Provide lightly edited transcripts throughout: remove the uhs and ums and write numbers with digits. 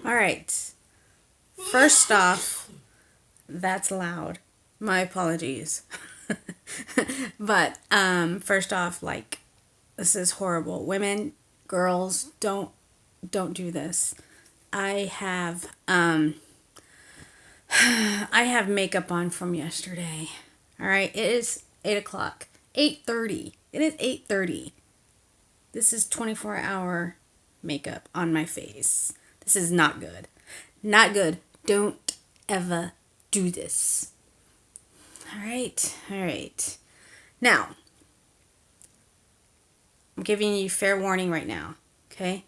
All right. First off, that's loud. My apologies. But first off, like, this is horrible. Women, girls, don't do this. I have I have makeup on from yesterday. All right, it is 8 o'clock. 8:30. It is 8:30. This is 24-hour makeup on my face. This is not good. Not good. Don't ever do this. All right. All right. Now, I'm giving you fair warning right now. Okay?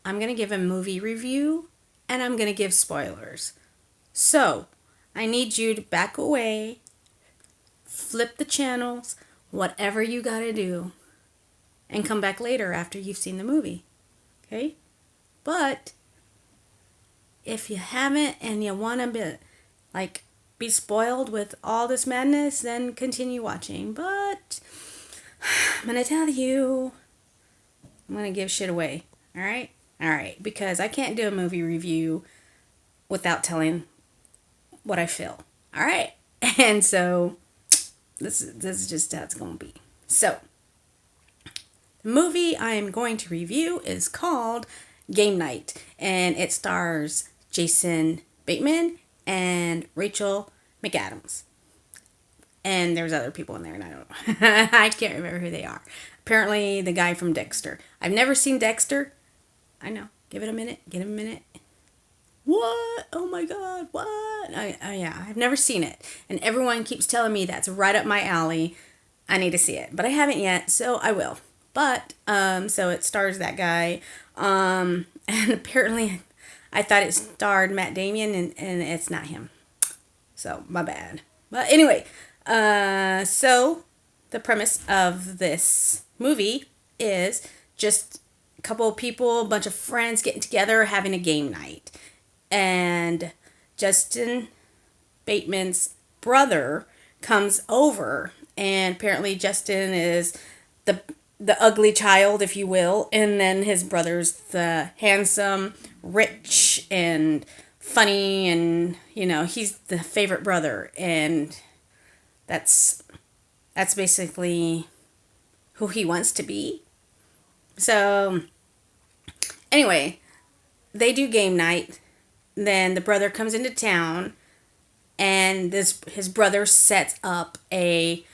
I'm going to give a movie review and I'm going to give spoilers. So, I need you to back away, flip the channels, whatever you got to do, and come back later after you've seen the movie. Okay? But if you haven't and you want to be spoiled with all this madness, then continue watching. But I'm going to tell you, I'm going to give shit away. All right? All right, because I can't do a movie review without telling what I feel. All right? And so this is just how it's going to be. So, the movie I am going to review is called Game Night, and it stars Jason Bateman and Rachel McAdams. And there's other people in there, and I don't know. I can't remember who they are. Apparently, the guy from Dexter. I've never seen Dexter. I know. Give it a minute. Give it a minute. What? Oh my God. What? Yeah, I've never seen it. And everyone keeps telling me that's right up my alley. I need to see it. But I haven't yet, so I will. But, so it stars that guy. And apparently I thought it starred Matt Damon, and it's not him. So, my bad. But anyway, so the premise of this movie is just a couple of people, a bunch of friends getting together, having a game night. And Justin Bateman's brother comes over, and apparently Justin is the ugly child, if you will, and then his brother's the handsome, rich, and funny, and he's the favorite brother, and that's basically who he wants to be. So anyway, they do game night. Then the brother comes into town, and his brother sets up a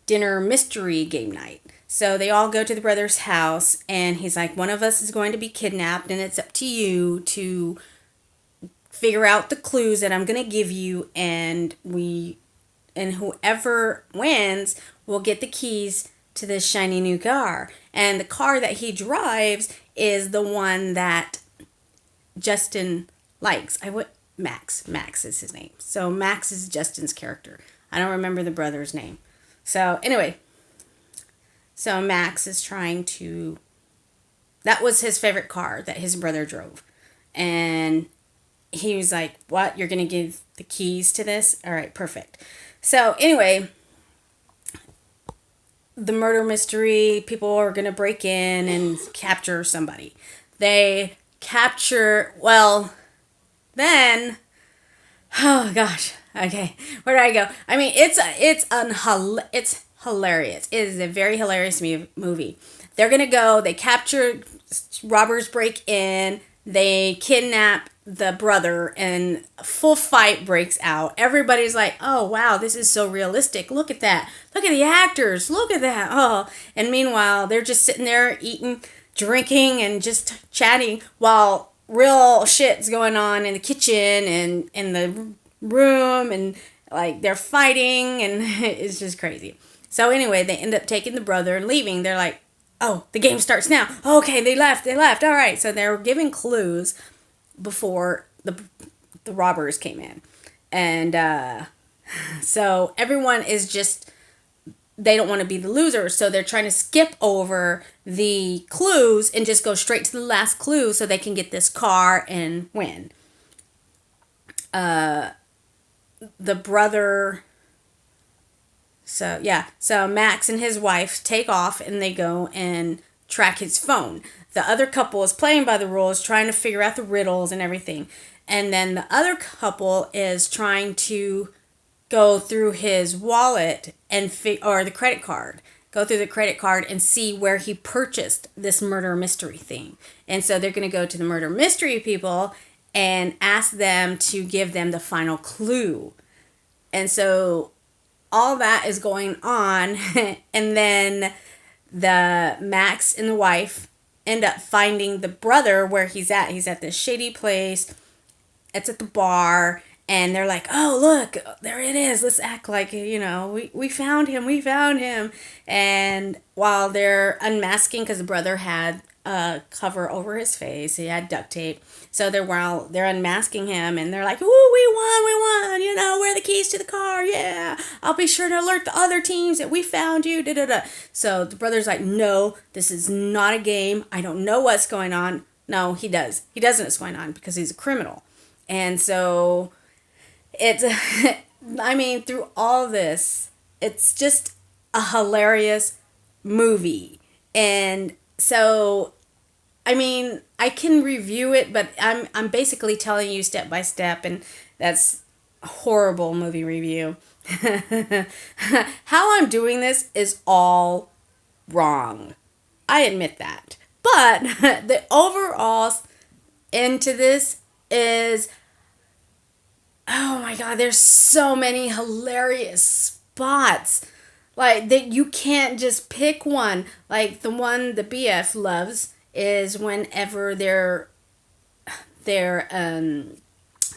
dinner mystery game night. So they all go to the brother's house, and he's like, one of us is going to be kidnapped, and it's up to you to figure out the clues that I'm going to give you, and whoever wins will get the keys to this shiny new car. And the car that he drives is the one that Justin likes. Max is his name. So Max is Justin's character. I don't remember the brother's name. So anyway, so Max is that was his favorite car that his brother drove. And he was like, what? You're going to give the keys to this? All right, perfect. So anyway, the murder mystery, people are going to break in and capture somebody. They capture, then, oh gosh, okay, where do I go? I mean, it's hilarious. It is a very hilarious movie. They're gonna go. They capture, robbers break in. They kidnap the brother, and a full fight breaks out. Everybody's like, "Oh wow, this is so realistic. Look at that. Look at the actors. Look at that." Oh, and meanwhile, they're just sitting there eating, drinking, and just chatting while real shit's going on in the kitchen and in the room, and like they're fighting, and it's just crazy. So anyway, they end up taking the brother and leaving. They're like, oh, the game starts now. Okay, they left. All right. So they were giving clues before the robbers came in. And so everyone is just, they don't want to be the loser, so they're trying to skip over the clues and just go straight to the last clue so they can get this car and win. The brother, so Max and his wife take off, and they go and track his phone. The other couple is playing by the rules, trying to figure out the riddles and everything. And then the other couple is trying to go through his wallet and or the credit card, go through the credit card and see where he purchased this murder mystery thing. And so they're going to go to the murder mystery people and ask them to give them the final clue. And so all that is going on. And then the Max and the wife end up finding the brother where he's at. He's at this shady place. It's at the bar. And they're like, oh, look, there it is. Let's act like, we found him. We found him. And while they're unmasking, because the brother had a cover over his face, he had duct tape. So while they're unmasking him, and they're like, ooh, we won. Where are the keys to the car? Yeah. I'll be sure to alert the other teams that we found you. Da, da, da. So the brother's like, no, this is not a game. I don't know what's going on. No, he does. He does know what's going on because he's a criminal. And so it's, through all this, it's just a hilarious movie. And so, I can review it, but I'm basically telling you step by step, and that's a horrible movie review. How I'm doing this is all wrong. I admit that. But the overall into this is, oh my God, there's so many hilarious spots. Like, that you can't just pick one. Like, the one the BF loves is whenever their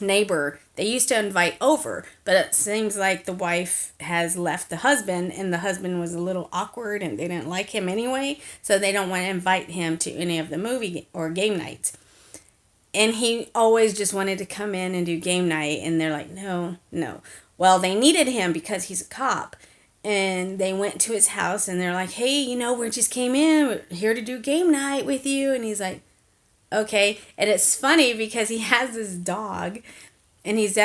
neighbor, they used to invite over, but it seems like the wife has left the husband, and the husband was a little awkward and they didn't like him anyway, so they don't want to invite him to any of the movie or game nights. And he always just wanted to come in and do game night, and they're like, no. Well, they needed him because he's a cop. And they went to his house, and they're like, hey, we just came in. We're here to do game night with you. And he's like, okay. And it's funny because he has this dog, and he's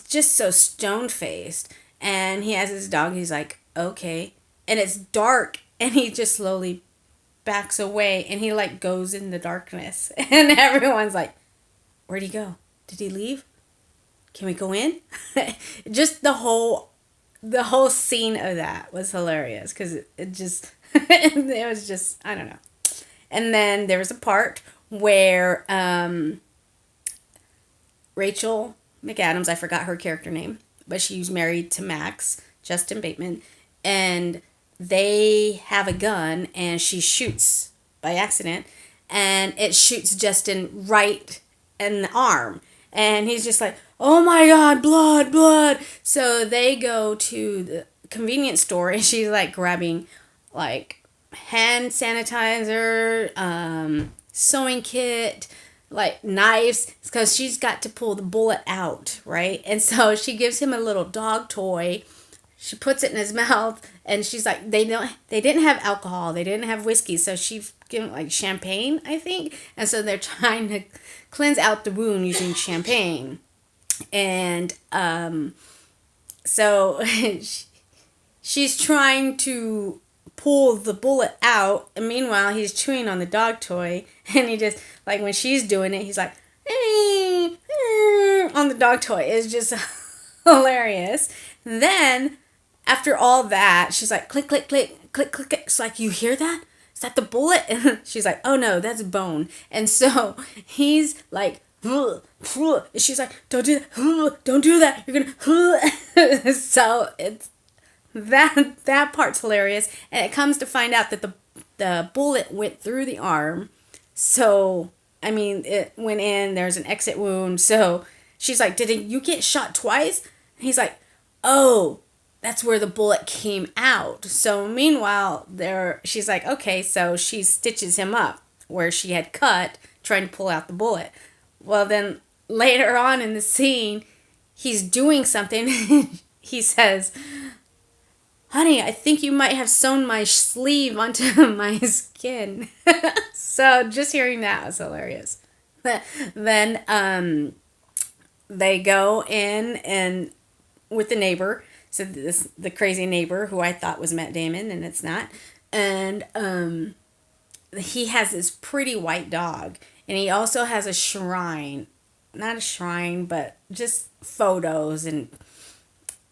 just so stone-faced. And he has his dog. He's like, okay. And it's dark, and he just slowly backs away, and he like goes in the darkness. And everyone's like, where'd he go? Did he leave? Can we go in? Just the whole scene of that was hilarious because it just it was just, I don't know. And then there was a part where Rachel McAdams, I forgot her character name, but she's married to Max, Justin Bateman, and they have a gun, and she shoots by accident, and it shoots Justin right in the arm. And he's just like, oh my God, blood. So they go to the convenience store, and she's like grabbing like hand sanitizer, sewing kit, like knives, because she's got to pull the bullet out, right? And so she gives him a little dog toy. She puts it in his mouth, and she's like, they didn't have alcohol, they didn't have whiskey, so she gave him like champagne, I think. And so they're trying to cleanse out the wound using champagne. And so she's trying to pull the bullet out, and meanwhile he's chewing on the dog toy, and he just, like, when she's doing it, he's like, on the dog toy. It's just hilarious. Then after all that, she's like, click, click, click, click, click. It's like, you hear that? Is that the bullet? And she's like, oh no, that's bone. And so he's like, and she's like, don't do that. Don't do that. You're gonna. So it's that part's hilarious. And it comes to find out that the bullet went through the arm. So, it went in. There's an exit wound. So she's like, did you get shot twice? And he's like, oh, that's where the bullet came out. So meanwhile, she's like, okay, so she stitches him up where she had cut, trying to pull out the bullet. Well, then later on in the scene, he's doing something. He says, honey, I think you might have sewn my sleeve onto my skin. So just hearing that was hilarious. Then they go in and with the neighbor. So the crazy neighbor who I thought was Matt Damon, and it's not. And he has this pretty white dog, and he also has a shrine, not a shrine, but just photos and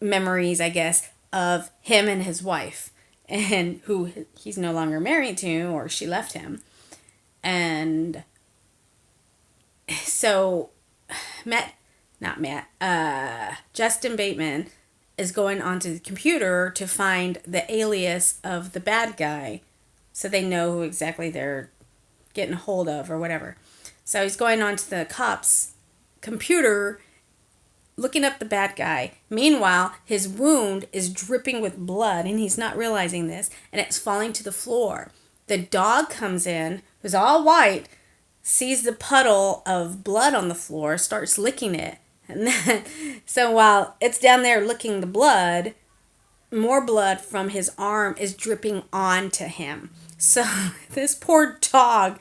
memories, I guess, of him and his wife, and who he's no longer married to, or she left him. And so Matt, not Matt, Justin Bateman is going onto the computer to find the alias of the bad guy so they know who exactly they're getting hold of or whatever. So he's going onto the cops' computer looking up the bad guy. Meanwhile, his wound is dripping with blood and he's not realizing this, and it's falling to the floor. The dog comes in, who's all white, sees the puddle of blood on the floor, starts licking it. And then, so while it's down there licking the blood, more blood from his arm is dripping onto him. So this poor dog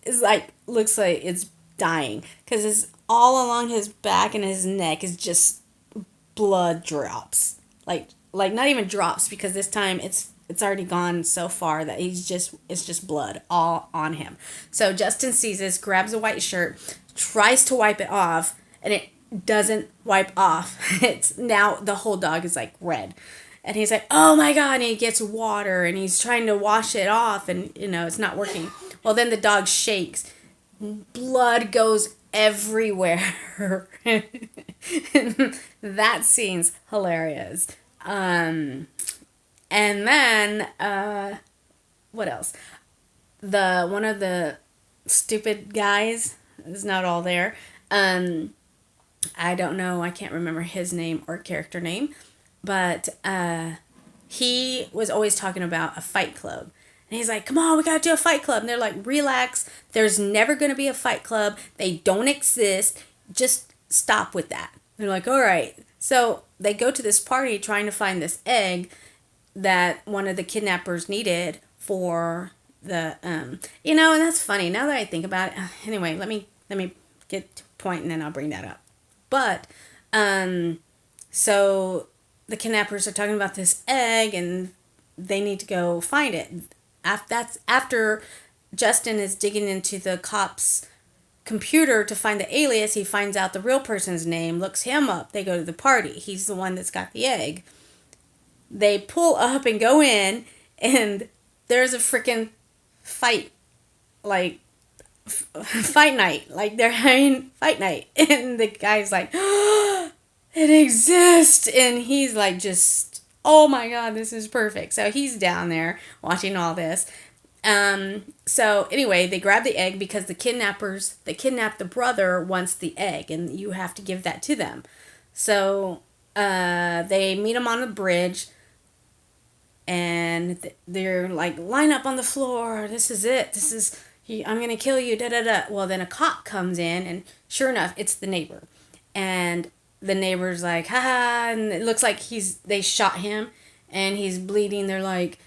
is like, looks like it's dying because it's all along his back and his neck is just blood drops. Like not even drops, because this time it's already gone so far that it's just blood all on him. So Justin sees this, grabs a white shirt, tries to wipe it off, and it doesn't wipe off. It's now the whole dog is like red. And he's like, "Oh my God," and he gets water and he's trying to wash it off, and it's not working. Well, then the dog shakes. Blood goes everywhere. That scene's hilarious. And then what else? One of the stupid guys is not all there. I don't know. I can't remember his name or character name, but he was always talking about a fight club. And he's like, "Come on, we gotta do a fight club." And they're like, "Relax. There's never gonna be a fight club. They don't exist. Just stop with that." They're like, "All right." So they go to this party trying to find this egg that one of the kidnappers needed for the and that's funny now that I think about it. Anyway, let me get to a point and then I'll bring that up. But so the kidnappers are talking about this egg and they need to go find it. That's after Justin is digging into the cop's computer to find the alias. He finds out the real person's name, looks him up. They go to the party. He's the one that's got the egg. They pull up and go in, and there's a freaking fight, like fight night. Like they're having fight night, and the guy's like, "Oh, it exists," and he's like, just, "Oh my God, this is perfect." So he's down there watching all this. So anyway, they grab the egg because the kidnappers that kidnapped the brother wants the egg, and you have to give that to them. So they meet him on the bridge, and they're like, "Line up on the floor. This is it. This is, I'm gonna kill you." Da da da. Well, then a cop comes in, and sure enough, it's the neighbor, and the neighbor's like, "Ha ha," and it looks like they shot him, and he's bleeding. They're like,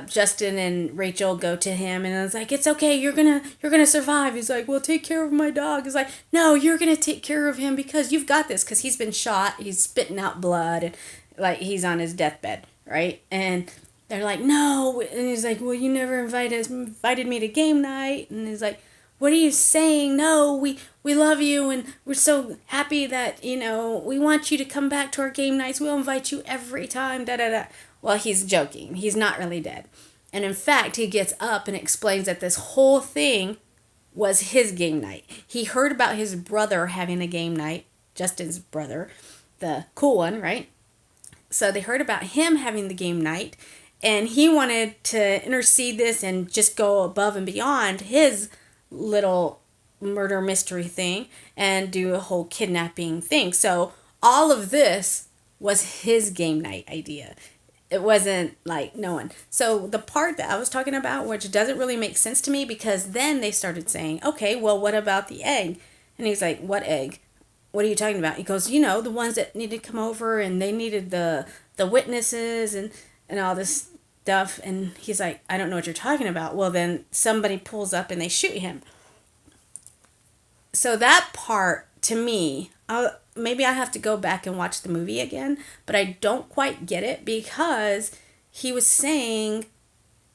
Justin and Rachel go to him, and it's like, "It's okay, you're gonna survive." He's like, "Well, take care of my dog." He's like, "No, you're gonna take care of him because you've got this," because he's been shot, he's spitting out blood, and like he's on his deathbed, right? And they're like, "No," and he's like, "Well, you never invited me to game night," and he's like, "What are you saying? No, we love you, and we're so happy that, we want you to come back to our game nights. We'll invite you every time, da da da." Well, he's joking. He's not really dead. And in fact, he gets up and explains that this whole thing was his game night. He heard about his brother having a game night, Justin's brother, the cool one, right? So they heard about him having the game night, and he wanted to intercede this and just go above and beyond his little murder mystery thing and do a whole kidnapping thing. So all of this was his game night idea. It wasn't like no one. So the part that I was talking about, which doesn't really make sense to me, because then they started saying, "Okay, well, what about the egg?" And he's like, "What egg? What are you talking about?" He goes, "The ones that needed to come over and they needed the witnesses and all this stuff." And he's like, "I don't know what you're talking about." Well, then somebody pulls up and they shoot him. So that part, to me, maybe I have to go back and watch the movie again, but I don't quite get it, because he was saying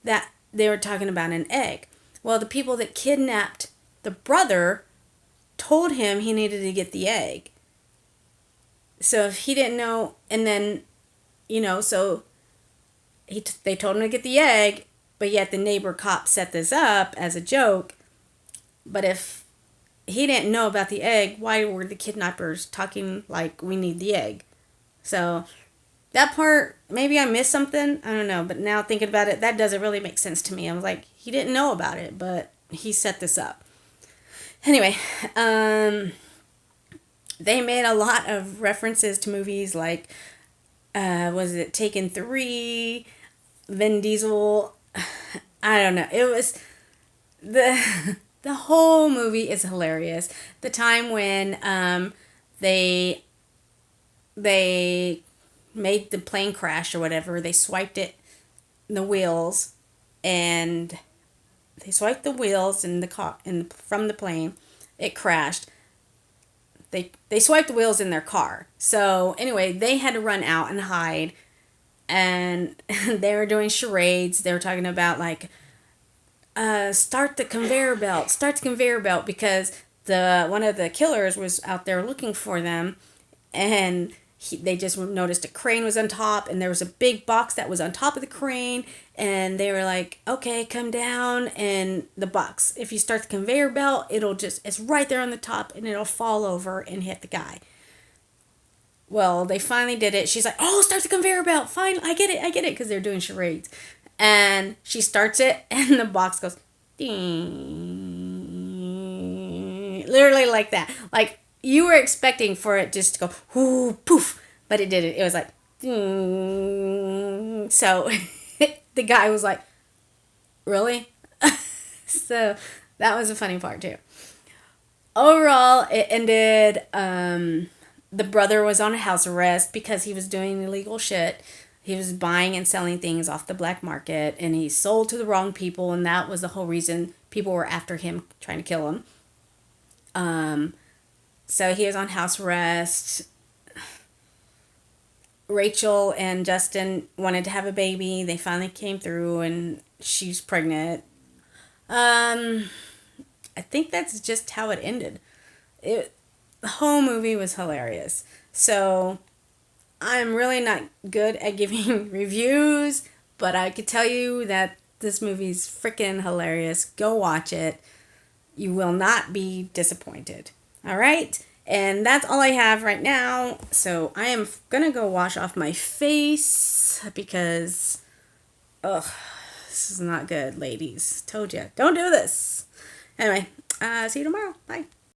that they were talking about an egg. Well, the people that kidnapped the brother told him he needed to get the egg. So if he didn't know, and then, so they told him to get the egg, but yet the neighbor cop set this up as a joke. But if he didn't know about the egg, why were the kidnappers talking like we need the egg? So that part, maybe I missed something. I don't know. But now thinking about it, that doesn't really make sense to me. I was like, he didn't know about it, but he set this up. Anyway, they made a lot of references to movies like, was it Taken 3, Vin Diesel? I don't know. It was the whole movie is hilarious. The time when they made the plane crash or whatever, they swiped the wheels, and they swiped the wheels in the car from the plane. It crashed. They swiped the wheels in their car. So anyway, they had to run out and hide, and they were doing charades. They were talking about like, start the conveyor belt, because one of the killers was out there looking for them, and they just noticed a crane was on top, and there was a big box that was on top of the crane, and they were like, okay, come down, and the box, if you start the conveyor belt, it's right there on the top, and it'll fall over and hit the guy. Well, they finally did it. She's like, oh, start the conveyor belt, fine, I get it, because they're doing charades. And she starts it, and the box goes ding. Literally like that. Like, you were expecting for it just to go whoo, poof, but it didn't. It was like ding. So the guy was like, really? So that was a funny part too. Overall, it ended, the brother was on house arrest because he was doing illegal shit. He was buying and selling things off the black market, and he sold to the wrong people, and that was the whole reason people were after him, trying to kill him. So he was on house arrest. Rachel and Justin wanted to have a baby. They finally came through, and she's pregnant. I think that's just how it ended. The whole movie was hilarious. So I'm really not good at giving reviews, but I could tell you that this movie's freaking hilarious. Go watch it. You will not be disappointed. All right? And that's all I have right now. So I am going to go wash off my face because, this is not good, ladies. Told you. Don't do this. Anyway, see you tomorrow. Bye.